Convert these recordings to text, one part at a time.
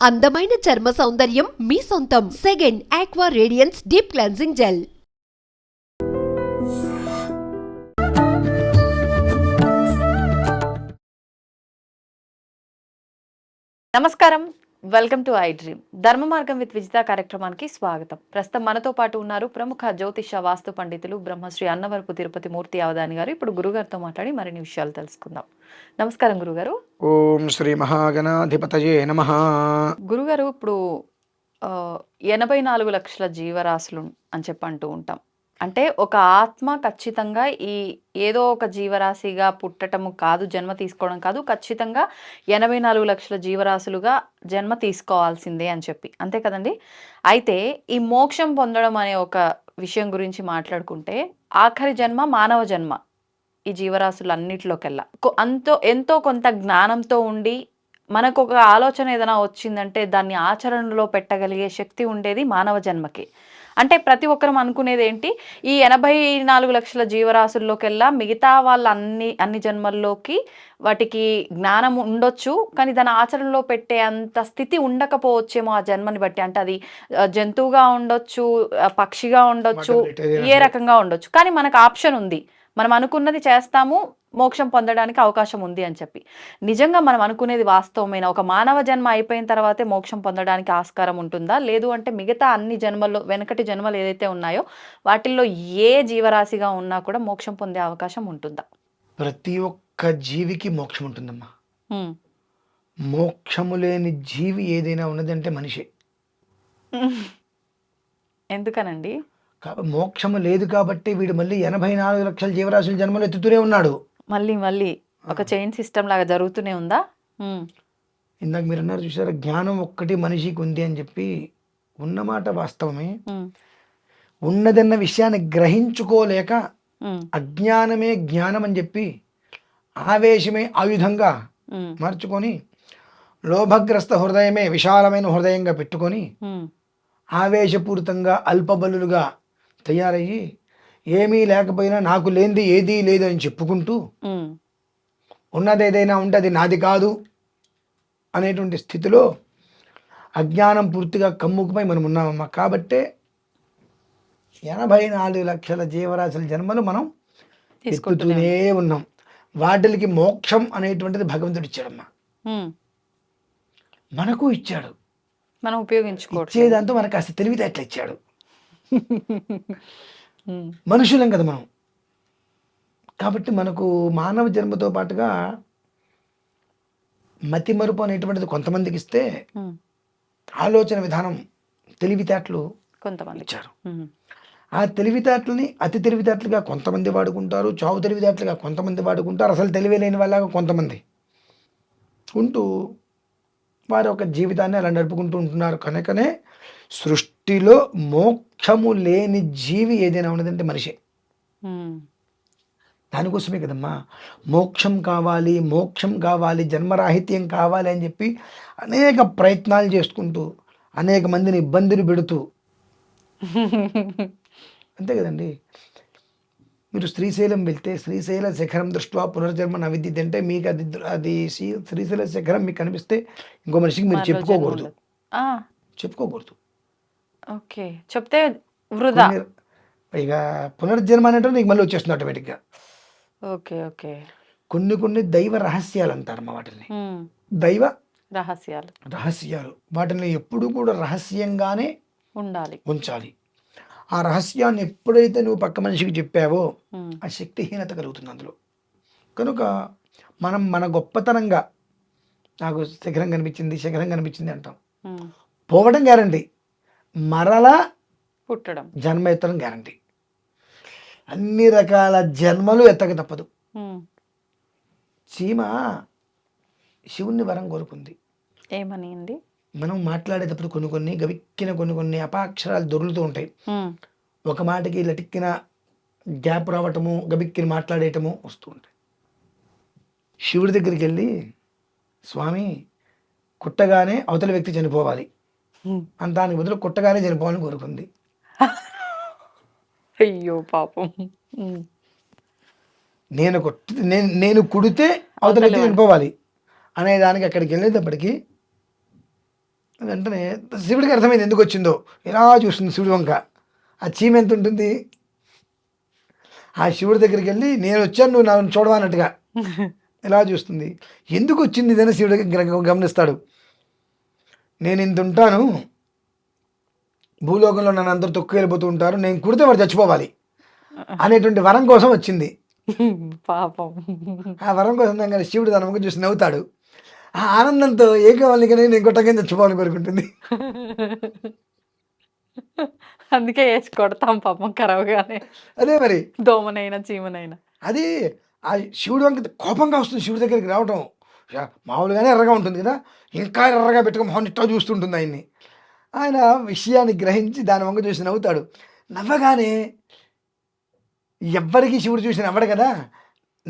అందమైన చర్మ సౌందర్యం మీ సొంతం. Second aqua radiance deep cleansing gel. నమస్కారం, వెల్కమ్ టు ఐ డ్రీమ్. ధర్మ మార్గం విత్ విజిత కార్యక్రమానికి స్వాగతం. ప్రస్తుతం మనతో పాటు ఉన్నారు ప్రముఖ జ్యోతిష వాస్తు పండితులు బ్రహ్మశ్రీ అన్నవరపు తిరుపతి మూర్తి అవధాని గారు. ఇప్పుడు గురుగారితో మాట్లాడి మరిన్ని విషయాలు తెలుసుకుందాం. నమస్కారం గురుగారు. ఓం శ్రీ మహాగణాధిపతయే నమః. గురుగారు, ఇప్పుడు 84 లక్షల జీవరాశులు అని చెప్పి అంటూ ఉంటాం. అంటే ఒక ఆత్మ ఖచ్చితంగా ఏదో ఒక జీవరాశిగా పుట్టటము కాదు, జన్మ తీసుకోవడం కాదు, ఖచ్చితంగా 84 లక్షల జీవరాశులుగా జన్మ తీసుకోవాల్సిందే అని చెప్పి, అంతే కదండి. అయితే ఈ మోక్షం పొందడం అనే ఒక విషయం గురించి మాట్లాడుకుంటే, ఆఖరి జన్మ మానవ జన్మ ఈ జీవరాశులన్నిటిలోకెల్లా ఎంతో కొంత జ్ఞానంతో ఉండి మనకు ఒక ఆలోచన ఏదైనా వచ్చిందంటే దాన్ని ఆచరణలో పెట్టగలిగే శక్తి ఉండేది మానవ జన్మకి. అంటే ప్రతి ఒక్కరం అనుకునేది ఏంటి, ఈ 84 లక్షల జీవరాశుల్లోకెల్లా మిగతా వాళ్ళ అన్ని జన్మల్లోకి వాటికి జ్ఞానం ఉండొచ్చు, కానీ దాని ఆచరణలో పెట్టే అంత స్థితి ఉండకపోవచ్చేమో ఆ జన్మని బట్టి. అంటే అది జంతువుగా ఉండొచ్చు, పక్షిగా ఉండొచ్చు, ఏ రకంగా ఉండొచ్చు, కానీ మనకు ఆప్షన్ ఉంది. మనం అనుకున్నది చేస్తాము, మోక్షం పొందడానికి అవకాశం ఉంది అని చెప్పి. నిజంగా మనం అనుకునేది వాస్తవమైన ఒక మానవ జన్మ అయిపోయిన తర్వాతే మోక్షం పొందడానికి ఆస్కారం ఉంటుందా, లేదు అంటే మిగతా అన్ని జన్మల్లో వెనకటి జన్మలు ఏదైతే ఉన్నాయో వాటిల్లో ఏ జీవరాశిగా ఉన్నా కూడా మోక్షం పొందే అవకాశం ఉంటుందా? ప్రతి ఒక్క జీవికి మోక్షం ఉంటుందమ్మా. మోక్షము లేని జీవి ఏదైనా ఉన్నదంటే మనిషి. ఎందుకనండి? మోక్షము లేదు కాబట్టి వీడు మళ్ళీ 84 లక్షల జీవరాశుల జన్మలు ఎత్తుతూనే ఉన్నాడు. మళ్ళీ ఒక చైన్ సిస్టమ్ లాగా జరుగుతూనే ఉందా? ఇందాక మీరు అన్నారు చూసారా, జ్ఞానం ఒక్కటి మనిషికి ఉంది అని చెప్పి. ఉన్నమాట వాస్తవమే. ఉన్నదన్న విషయాన్ని గ్రహించుకోలేక అజ్ఞానమే జ్ఞానం అని చెప్పి ఆవేశమే ఆయుధంగా మార్చుకొని, లోభగ్రస్త హృదయమే విశాలమైన హృదయంగా పెట్టుకొని ఆవేశపూరితంగా అల్పబలులుగా తయారయ్యి ఏమీ లేకపోయినా నాకు లేనిది ఏదీ లేదు అని చెప్పుకుంటూ ఉన్నది ఏదైనా ఉంటే అది నాది కాదు అనేటువంటి స్థితిలో అజ్ఞానం పూర్తిగా కమ్ముకుపోయి మనం ఉన్నామమ్మా. కాబట్టే 84 లక్షల జీవరాశుల జన్మలు మనం ఎత్తుతూనే ఉన్నాం. వాటికి మోక్షం అనేటువంటిది భగవంతుడు ఇచ్చాడమ్మా, మనకు ఇచ్చాడు. మనం ఉపయోగించుకోవచ్చు. ఇచ్చేదాంతో మనకు కాస్త తెలివితేటలు ఇచ్చాడు. మనుషులం కదా మనం. కాబట్టి మనకు మానవ జన్మతో పాటుగా మతి మరుపు అనేటువంటిది కొంతమందికి ఇస్తే, ఆలోచన విధానం తెలివితేటలు కొంతమంది ఇచ్చారు. ఆ తెలివితేటలని అతి తెలివితేటలుగా కొంతమంది వాడుకుంటారు, చావు తెలివితేటలుగా కొంతమంది వాడుకుంటారు, అసలు తెలివి లేని వాళ్ళగా కొంతమంది ఉంటూ వారి ఒక జీవితాన్ని అలా నడుపుకుంటూ ఉంటున్నారు. కనుకనే సృష్టిలో మోక్షము లేని జీవి ఏదైనా ఉన్నదంటే మనిషి. దానికోసమే కదమ్మా మోక్షం కావాలి, జన్మరాహిత్యం కావాలి అని చెప్పి అనేక ప్రయత్నాలు చేసుకుంటూ అనేక మందిని ఇబ్బందులు పెడుతూ, అంతే కదండి. మీరు శ్రీశైలం వెళ్తే శ్రీశైల శిఖరం దృష్ట్యా పునర్జన్మ నవిద్యతే అంటే మీకు అది శ్రీశైల శిఖరం మీకు కనిపిస్తే ఇంకో మనిషికి మీరు చెప్పుకోకూడదు. ఓకే, చెప్తే వృధా. ఇక పునర్జన్మ అంటే నీకు మళ్ళీ వచ్చేస్తుంది ఆటోమేటిక్గా. ఓకే. కొన్ని దైవ రహస్యాలు అంటారమ్మా వాటిని. దైవ రహస్యాలు వాటిని ఎప్పుడు కూడా రహస్యంగానే ఉంచాలి. ఆ రహస్యాన్ని ఎప్పుడైతే నువ్వు పక్క మనిషికి చెప్పావో ఆ శక్తిహీనత కలుగుతుంది అందులో. కనుక మనం మన గొప్పతనంగా నాకు శిఖరం కనిపించింది అంటాం. పోవడం గ్యారంటీ, మరలా పుట్టడం జన్మ ఎత్తడం గ్యారంటీ. అన్ని రకాల జన్మలు ఎత్తక తప్పదు. చీమ శివుణ్ణి వరం కోరుకుంది. ఏమని? మనం మాట్లాడేటప్పుడు కొన్ని గవిక్కిన కొన్ని అపాక్షరాలు దొరుకుతూ ఉంటాయి. ఒక మాటకి లటిక్కిన గ్యాప్ రావటము, గబిక్కిన మాట్లాడేయటము వస్తూ ఉంటాయి. శివుడి దగ్గరికి వెళ్ళి, స్వామి కుట్టగానే అవతల వ్యక్తి చనిపోవాలి అని దానికి బదులు కుట్టగానే చనిపోవాలని కోరుకుంది. అయ్యో పాపం. నేను కుడితే అవతల వ్యక్తి చనిపోవాలి అనే దానికి అక్కడికి వెళ్ళేటప్పటికి వెంటనే శివుడికి అర్థమైంది ఎందుకు వచ్చిందో. ఇలా చూస్తుంది శివుడి వంక. ఆ చీమ ఎంత ఉంటుంది. ఆ శివుడి దగ్గరికి వెళ్ళి నేను వచ్చాను నువ్వు నన్ను చూడవన్నట్టుగా ఇలా చూస్తుంది. ఎందుకు వచ్చింది ఇదని శివుడికి గమనిస్తాడు. నేను ఇంత ఉంటాను, భూలోకంలో నన్ను అందరూ తొక్కు వెళ్ళిపోతూ ఉంటారు, నేను కుడితే వాడు చచ్చిపోవాలి అనేటువంటి వరం కోసం వచ్చింది. పాపం. ఆ వరం కోసం కానీ శివుడు తన ముఖం చూసి నవ్వుతాడు. ఆ ఆనందంతో ఏం కావాలి కానీ నేను కొట్టగానే చచ్చిపోవాలని కోరుకుంటుంది. అందుకే వేసి కొడతాం పాపం కరవగానే, అదే మరి దోమనైనా చీమనైనా. అది ఆ శివుడు వంక కోపంగా వస్తుంది శివుడి దగ్గరికి రావటం. మామూలుగానే ఎర్రగా ఉంటుంది కదా, ఇంకా ఎర్రగా పెట్టుకుని మొహన్ ఇట్లా చూస్తుంటుంది ఆయన్ని. ఆయన విషయాన్ని గ్రహించి దాని వంక చూసి నవ్వుతాడు. నవ్వగానే ఎవ్వరికి శివుడు చూసి నవ్వడు కదా,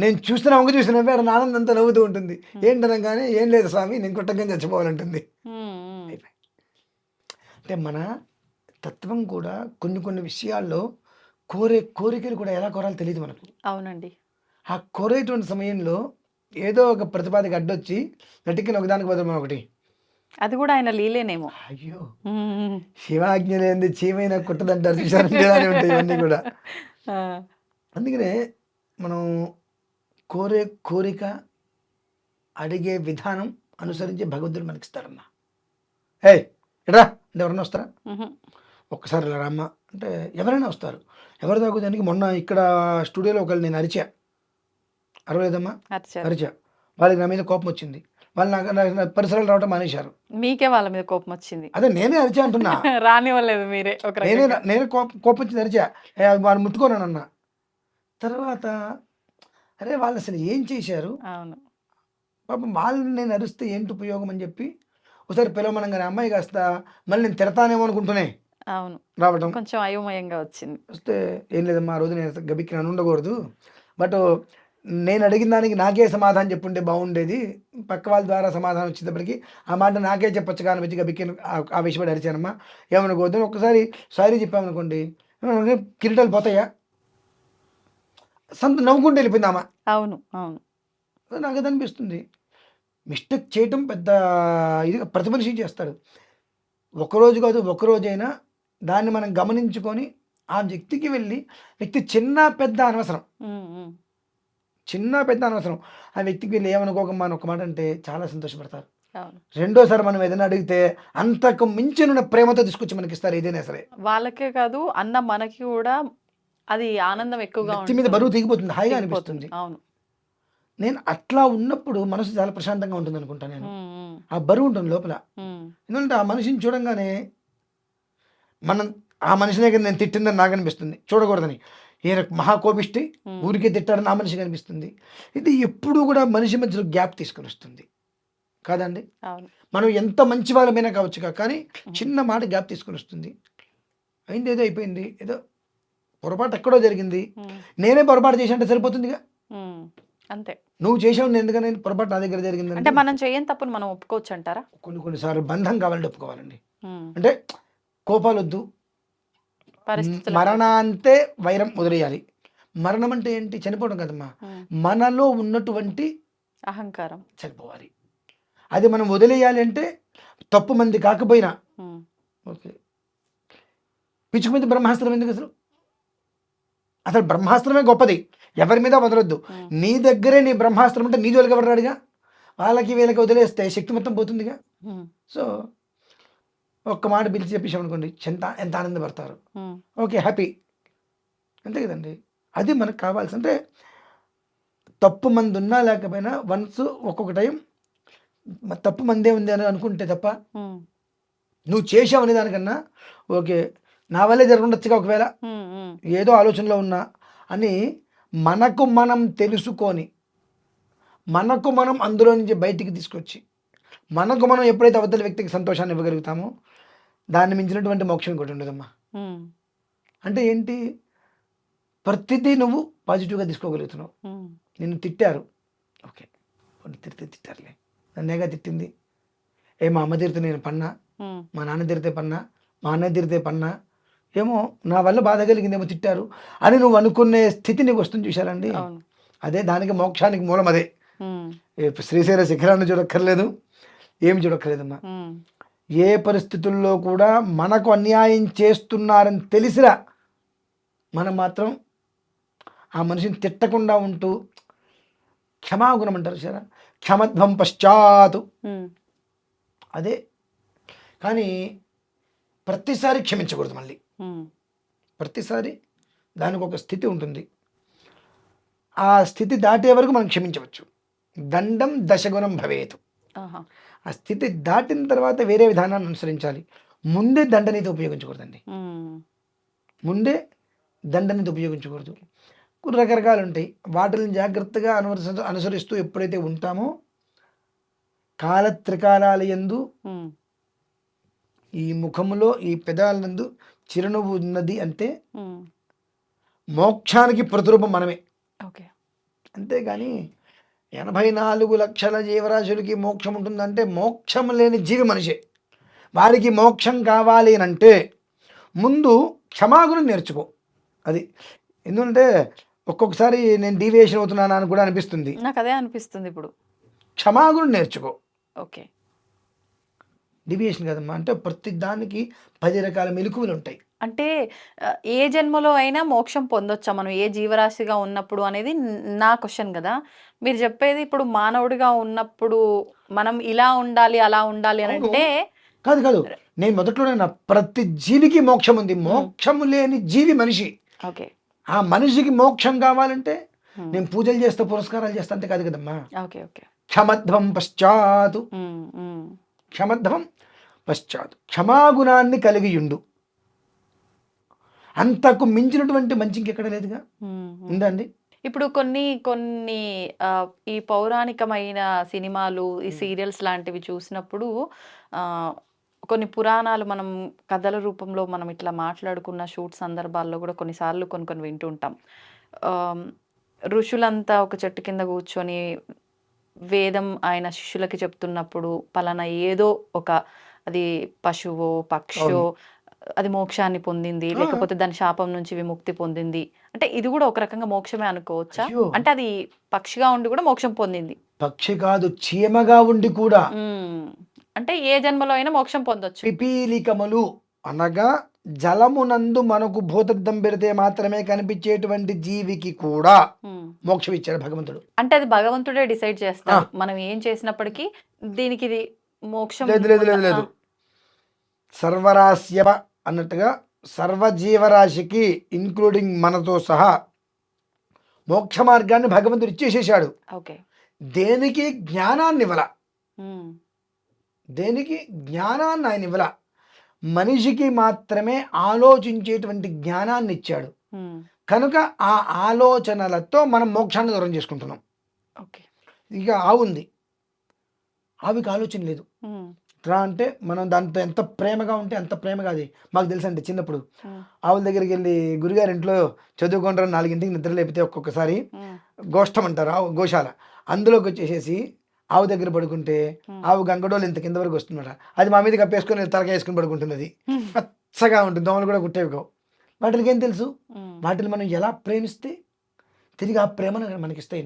నేను చూస్తున్న వంక చూసి నవ్వాడు, ఆనందంతో నవ్వుతూ ఉంటుంది. ఏంటనగానే ఏం లేదు స్వామి నేను కొట్టగానే చచ్చిపోవాలంటుంది. అంటే మన తత్వం కూడా కొన్ని కొన్ని విషయాల్లో కోరికలు కూడా ఎలా కోరాలో తెలియదు మనకు. అవునండి. ఆ కోరేటువంటి సమయంలో ఏదో ఒక ప్రతిపాదిక అడ్డొచ్చి గట్టికి ఒకదానికి బదులు మనం ఒకటి. అది కూడా ఆయన లీలేనేమో. అయ్యో శివాజ్ఞ లేనిది చీమైనా కుట్టదంటారు చూసారంటే ఇలానే ఉంటాయి ఇవన్నీ కూడా. అందుకనే మనం కోరిక అడిగే విధానం అనుసరించి భగవంతుడు మనకి ఇస్తారన్న. హే ఎడా అంటే ఎవరైనా వస్తారా, ఒక్కసారి ఇలా రమ్మ అంటే ఎవరైనా వస్తారు. ఎవరి దానికి మొన్న ఇక్కడ స్టూడియోలో ఒకళ్ళు నేను అరిచా, అరవలేదమ్మా అరిచా, వాళ్ళకి నా మీద కోపం వచ్చింది. వాళ్ళు నాకు పరిసరాలు రావడం మానేశారు. మీకే వాళ్ళ మీద కోపం వచ్చింది? అదే నేనే అరిచా అంటున్నా. రానివ్వలేదు మీరే. నేనే కోపం వచ్చింది అరిచా, వాళ్ళు ముట్టుకోనన్నా. తర్వాత అరే వాళ్ళు అసలు ఏం చేశారు, అవును పాపం వాళ్ళని నేను అరిస్తే ఏంటి ఉపయోగం అని చెప్పి ఒకసారి పిలవమనంగానే అమ్మాయి కాస్త మళ్ళీ నేను తిడతానేమో అనుకుంటూనే అవును రావడం కొంచెం అయోమయంగా వచ్చింది. వస్తే ఏం లేదమ్మా ఆ రోజు నేను గబిక్కి నన్ను ఉండకూడదు, బట్ నేను అడిగిన దానికి నాకే సమాధానం చెప్పుంటే బాగుండేది, పక్క వాళ్ళ ద్వారా సమాధానం వచ్చేటప్పటికి ఆ మాట నాకే చెప్పొచ్చు కానీ వచ్చి గబిక్కి ఆ విషయపడి అడిచానమ్మా ఏమనుకోవద్దు. ఒక్కసారి సారీ చెప్పామనుకోండి కిరీటాలు పోతాయా, నవ్వుకుంటూ వెళ్ళిపోయిందామా. అవును అవును నాకు అది అనిపిస్తుంది. మిస్టేక్ చేయటం పెద్ద ఇది ప్రతి మనిషి చేస్తాడు. ఒకరోజు కాదు ఒకరోజైనా దాన్ని మనం గమనించుకొని ఆ వ్యక్తికి వెళ్ళి, వ్యక్తి చిన్న పెద్ద అనవసరం, చిన్న పెద్ద అనవసరం, ఆ వ్యక్తికి వెళ్ళి ఏమనుకోకమ్మా అని ఒక మాట అంటే చాలా సంతోషపడతారు. రెండోసారి మనం ఏదైనా అడిగితే అంతకు మించిన ప్రేమతో తీసుకొచ్చి మనకి ఇస్తారు ఏదైనా సరే. వాళ్ళకే కాదు అన్న మనకి కూడా అది ఆనందం ఎక్కువగా వ్యక్తి మీద బరువు దిగిపోతుంది, హాయిగా అనిపిస్తుంది. అవును నేను అట్లా ఉన్నప్పుడు మనసు చాలా ప్రశాంతంగా ఉంటుంది అనుకుంటా. నేను ఆ బరువు ఉంటుంది లోపల. ఎందుకంటే ఆ మనిషిని చూడంగానే మనం ఆ మనిషినే కదా నేను తిట్టిందని నాకు అనిపిస్తుంది, చూడకూడదని. ఈయన మహాకోపిష్టి ఊరికే తిట్టాడని ఆ మనిషికి అనిపిస్తుంది. ఇది ఎప్పుడు కూడా మనిషి మధ్యలో గ్యాప్ తీసుకొని వస్తుంది కాదండి. మనం ఎంత మంచి వాళ్ళమైనా కావచ్చు కానీ చిన్న మాట గ్యాప్ తీసుకొని వస్తుంది. అయింది ఏదో అయిపోయింది, ఏదో పొరపాటు ఎక్కడో జరిగింది, నేనే పొరపాటు చేసి అంటే సరిపోతుందిగా. అంతే, నువ్వు చేసావు ఎందుకని పొరపాటు నా దగ్గర జరిగింది అంటే మనం చేయని తప్పును మనం ఒప్పుకోవచ్చు అంటారా? కొన్నిసార్లు బంధం కావాలంటే ఒప్పుకోవాలండి. అంటే కోపాలు వద్దు, మరణాంతే వైరం వదిలేయాలి. మరణం అంటే ఏంటి, చనిపోవడం కదమ్మా, మనలో ఉన్నటువంటి అహంకారం చనిపోవాలి. అది మనం వదిలేయాలి అంటే తప్పు మంది కాకపోయినా ఓకే. పిచ్చుకు మీద బ్రహ్మాస్త్రం ఎందుకు అసలు? అసలు బ్రహ్మాస్త్రమే గొప్పది, ఎవరి మీద వదలొద్దు. నీ దగ్గరే నీ బ్రహ్మాస్త్రం ఉంటే నీ జోలికి ఎవరు రాడుగా, వాళ్ళకి వీళ్ళకి వదిలేస్తే శక్తి మొత్తం పోతుందిగా. సో ఒక్క మాట పిలిచి చెప్పేసామనుకోండి ఎంత ఆనందపడతారు, ఓకే హ్యాపీ, అంతే కదండి. అది మనకు కావాల్సి. అంటే తప్పు మంది ఉన్నా లేకపోయినా వన్స్ ఒక్కొక్క టైం తప్పు మందే ఉంది అని అనుకుంటే తప్ప నువ్వు చేసావు అనే దానికన్నా ఓకే నా వల్లే జరుగుండొచ్చుగా ఒకవేళ ఏదో ఆలోచనలో ఉన్నా అని మనకు మనం తెలుసుకొని మనకు మనం అందులో నుంచి బయటికి తీసుకొచ్చి మనకు మనం ఎప్పుడైతే అవతల వ్యక్తికి సంతోషాన్ని ఇవ్వగలుగుతామో దాన్ని మించినటువంటి మోక్షం ఇంకోటి ఉండదమ్మా. అంటే ఏంటి, ప్రతిదీ నువ్వు పాజిటివ్గా తీసుకోగలుగుతున్నావు. నిన్ను తిట్టారు, ఓకే తిట్టారులే, నన్నేగా తిట్టింది, మా అమ్మ తిరితే నేను పన్నా, మా నాన్న తిరితే పన్నా, మా అన్నయ్య తిరితే పన్నా, ఏమో నా వల్ల బాధ కలిగిందేమో తిట్టారు అని నువ్వు అనుకునే స్థితి నీకు వస్తుంది చూశారండి. అదే దానికి మోక్షానికి మూలం అదే. శ్రీశైల శిఖరాన్ని చూడక్కర్లేదు, ఏమి చూడక్కర్లేదమ్మా. ఏ పరిస్థితుల్లో కూడా మనకు అన్యాయం చేస్తున్నారని తెలిసినా మనం మాత్రం ఆ మనిషిని తిట్టకుండా ఉంటూ క్షమాగుణం అంటారు సరే, క్షమధ్వం పశ్చాత్తు అదే. కానీ ప్రతిసారి క్షమించకూడదు. మళ్ళీ ప్రతిసారి దానికి ఒక స్థితి ఉంటుంది. ఆ స్థితి దాటే వరకు మనం క్షమించవచ్చు. దండం దశగుణం భవేతు. ఆ స్థితి దాటిన తర్వాత వేరే విధానాన్ని అనుసరించాలి. ముందే దండనీతి ఉపయోగించకూడదండి. ముందే దండనీతి ఉపయోగించకూడదు. కొన్ని రకరకాలు ఉంటాయి. వాటిని జాగ్రత్తగా అనుసరిస్తూ ఎప్పుడైతే ఉంటామో కాలత్రికాలాల యందు ఈ ముఖములో ఈ పెదాలందు చిరునవ్వు ఉన్నది అంటే మోక్షానికి ప్రతిరూపం మనమే. అంతేగాని 84 లక్షల జీవరాశులకి మోక్షం ఉంటుందంటే మోక్షం లేని జీవి మనిషే. వారికి మోక్షం కావాలి అని అంటే ముందు క్షమాగుణం నేర్చుకో. అది ఎందుకంటే ఒక్కొక్కసారి నేను డీవియేషన్ అవుతున్నాను అని కూడా అనిపిస్తుంది. నాకు అదే అనిపిస్తుంది ఇప్పుడు. క్షమాగుణం నేర్చుకో. ఓకే, డీవియేషన్ కదమ్మా. అంటే ప్రతి దానికి 10 రకాల మెలకువలు ఉంటాయి. అంటే ఏ జన్మలో అయినా మోక్షం పొందొచ్చా మనం ఏ జీవరాశిగా ఉన్నప్పుడు అనేది నా క్వశ్చన్ కదా. మీరు చెప్పేది ఇప్పుడు మానవుడిగా ఉన్నప్పుడు మనం ఇలా ఉండాలి అలా ఉండాలి అని అంటే కాదు కాదు. నేను మొదట్లోనే ప్రతి జీవికి మోక్షం ఉంది. మోక్షం లేని జీవి మనిషి. ఓకే, ఆ మనిషికి మోక్షం కావాలంటే నేను పూజలు చేస్తా పురస్కారాలు చేస్తా అంటే కాదు కదమ్మా. Okay okay. క్షమధ్వం పశ్చాత్తు. క్షమధ్వం పశ్చాత్తు. క్షమాగుణాన్ని కలిగి ఉండు. అంతకు మించినటువంటి మంచి ఇంకెక్కడ లేదుగా. ఉందండి. ఇప్పుడు కొన్ని కొన్ని ఈ పౌరాణికమైన సినిమాలు, ఈ సీరియల్స్ లాంటివి చూసినప్పుడు కొన్ని పురాణాలు మనం కథల రూపంలో మనం ఇట్లా మాట్లాడుకున్న షూట్ సందర్భాల్లో కూడా కొన్నిసార్లు కొన్ని వింటూ ఉంటాం. ఋషులంతా ఒక చెట్టు కింద కూర్చొని వేదం ఆయన శిష్యులకి చెప్తున్నప్పుడు పలానా ఏదో ఒక అది పశువో పక్షో అది మోక్షాన్ని పొందింది, లేకపోతే దాని శాపం నుంచి విముక్తి పొందింది అంటే ఇది కూడా ఒక రకంగా మోక్షమే అనుకోవచ్చా? అంటే అది పక్షిగా ఉండి కూడా మోక్షం పొందింది. పక్షి కాదు, చీమగా ఉండి కూడా. అంటే ఏ జన్మలో అయినా మోక్షం పొందొచ్చు. పిపీలికములు అనగా జలమునందు మనకు భూతద్దం పెడితే మాత్రమే కనిపించేటువంటి జీవికి కూడా మోక్షం ఇచ్చాడు భగవంతుడు. అంటే అది భగవంతుడే డిసైడ్ చేస్తాడు మనం ఏం చేసినప్పటికీ దీనికి ఇది మోక్షం లేదు లేదు లేదు లేదు. సర్వరాశ్యవ అన్నట్టుగా సర్వజీవరాశికి ఇంక్లూడింగ్ మనతో సహా మోక్ష మార్గాన్ని భగవంతుడు ఇచ్చేసేసాడు. ఓకే, దేనికి జ్ఞానాన్ని ఇవ్వాల, దేనికి జ్ఞానాన్ని ఆయన ఇవ్వాల. మనిషికి మాత్రమే ఆలోచించేటువంటి జ్ఞానాన్ని ఇచ్చాడు కనుక ఆ ఆలోచనలతో మనం మోక్షాన్ని దూరం చేసుకుంటున్నాం. ఇక ఆవు ఉంది, ఆవికి ఆలోచన లేదు. ఎట్లా అంటే మనం దాంతో ఎంత ప్రేమగా ఉంటే అంత ప్రేమగా. అది మాకు తెలుసు అండి. చిన్నప్పుడు ఆవుల దగ్గరికి వెళ్ళి గురుగారి ఇంట్లో చదువుకుంటారు 4ంటికి నిద్ర లేపితే ఒక్కొక్కసారి గోష్టం అంటారు, ఆవు గోశాల, అందులోకి వచ్చేసేసి ఆవు దగ్గర పడుకుంటే ఆవు గంగడోలు ఇంత కింద వరకు వస్తుందట. అది మా మీద కప్పేసుకొని తలక వేసుకుని పడుకుంటుంది. అది పచ్చగా ఉంటుంది, దోమలు కూడా కుట్టేవి కావు. వాటికి ఏం తెలుసు? వాటిని మనం ఎలా ప్రేమిస్తే తిరిగి ఆ ప్రేమను మనకిస్తాయి.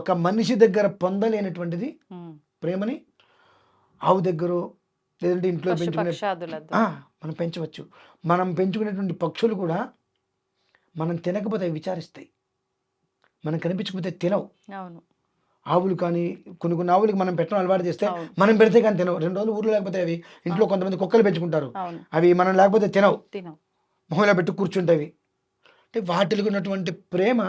ఒక మనిషి దగ్గర పొందలేనటువంటిది ప్రేమని ఆవు దగ్గర లేదంటే ఇంట్లో పెంచుకునే మనం పెంచవచ్చు. మనం పెంచుకునేటువంటి పక్షులు కూడా మనం తినకపోతే విచారిస్తాయి, మనం కనిపించకపోతే తినవు. ఆవులు కానీ కొన్ని ఆవులకి మనం పెట్టడం అలవాటు చేస్తే మనం పెడితే కానీ తినవు. 2 రోజులు ఊర్లో లేకపోతే అవి ఇంట్లో కొంతమంది కుక్కలు పెంచుకుంటారు, అవి మనం లేకపోతే తినవు, మొహంలో పెట్టి కూర్చుంటాయి. అంటే వాటికి ఉన్నటువంటి ప్రేమ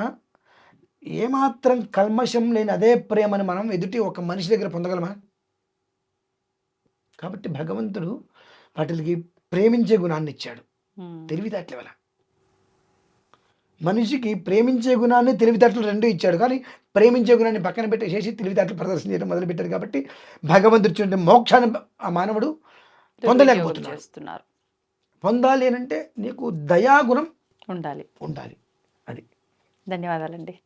ఏమాత్రం కల్మషం లేని అదే ప్రేమని మనం ఎదుటి ఒక మనిషి దగ్గర పొందగలమా? కాబట్టి భగవంతుడు వాటికి ప్రేమించే గుణాన్ని ఇచ్చాడు. తెలివితేటల వల్ల మనిషికి ప్రేమించే గుణాన్ని తెలివితేటలు 2 ఇచ్చాడు. కానీ ప్రేమించే గుణాన్ని పక్కన పెట్టేసేసి తెలివితేటలు ప్రదర్శన చేయడం మొదలుపెట్టారు. కాబట్టి భగవంతుడు ఇచ్చిన మోక్షాన్ని ఆ మానవుడు పొందలేకపోతున్నాడు. పొందాలి అని అంటే నీకు దయాగుణం ఉండాలి. అది. ధన్యవాదాలండి.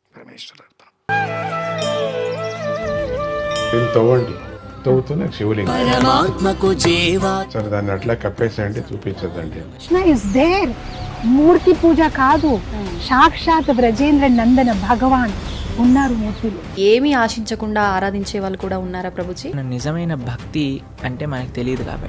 తవ్వుతున్న శివలింగం సరే దాన్ని అట్లా కప్పేసేయండి, చూపించదండి. Krishna is there. మూర్తి పూజ కాదు, సాక్షాత్ బ్రజేంద్ర నందన భగవాన్ ఉన్నారు మూర్తిలో. ఏమీ ఆశించకుండా ఆరాధించే వాళ్ళు కూడా ఉన్నారా ప్రభుజీ? నిజమైన భక్తి అంటే మనకు తెలియదు కాబట్టి